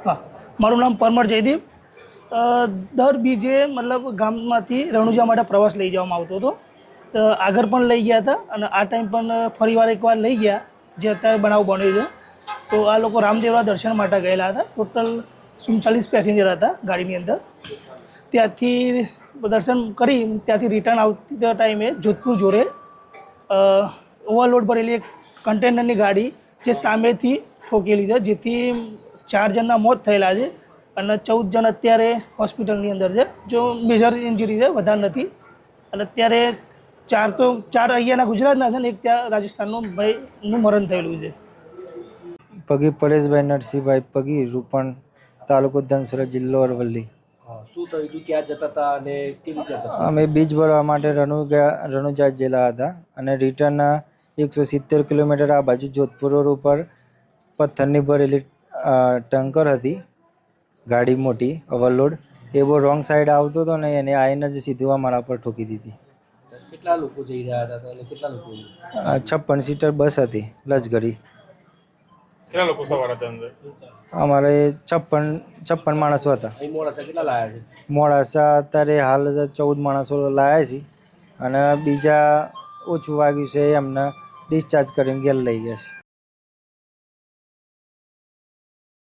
હા, મારું નામ પરમાર જયદીપ. દર બીજે મતલબ ગામમાંથી રણુજા માટે પ્રવાસ લઈ જવામાં આવતો હતો. તો આગળ પણ લઈ ગયા હતા અને આ ટાઈમ પણ ફરીવાર એકવાર લઈ ગયા, જે અત્યારે બનાવ બન્યો છે. તો આ લોકો રામદેવરા દર્શન માટે ગયેલા હતા. ટોટલ 47 પેસેન્જર હતા ગાડીની અંદર. ત્યાંથી દર્શન કરી ત્યાંથી રિટર્ન આવતી ટાઈમે જોધપુર જોડે ઓવરલોડ ભરેલી એક કન્ટેનરની ગાડી જે સામેથી ઠોકેલી છે, જેથી 4 જણના મોત થયેલા છે અને 14 જણ અત્યારે હોસ્પિટલની અંદર છે. જો મેજર ઇન્જરી છે, વધારે નથી. અને અત્યારે ચાર અહીંયાના ગુજરાતના છે ને એક ત્યાં રાજસ્થાનનો ભાઈનું મરણ થયેલું છે. પગી પરેશભાઈ નરસિંહભાઈ પગી, રૂપણ, તાલુકો ધનસુરા, જિલ્લો અરવલ્લી. શું થયું હતું, ક્યાં જતા હતા અને કેવી રીતે? અમે બીજ ભરવા માટે રણુજા જિલ્લા હતા અને રિટર્ન 170 કિલોમીટર આ બાજુ જોધપુર રોડ ઉપર પથ્થરની ભરેલી ટંકર હતી, ગાડી મોટી ઓવરલોડ. એ બહુ રોંગ સાઈડ આવતો હતો ને એને આવીને જ સીધું અમારા પર ઠોકી દીધી. કેટલા લોકો જઈ રહ્યા હતા અને કેટલા લોકો? 56 સીટર બસ હતી લશ્કરી. કેટલા લોકો સવાર હતા અંદર? અમારે 56 માણસો હતા. અહીં મોડાસા કેટલા લાયા છે? મોડાસા અત્યારે હાલ 14 માણસો લાયા છે અને બીજા ઓછું વાગ્યું છે એમને ડિસ્ચાર્જ કરીને ઘેર લઈ ગયા છે.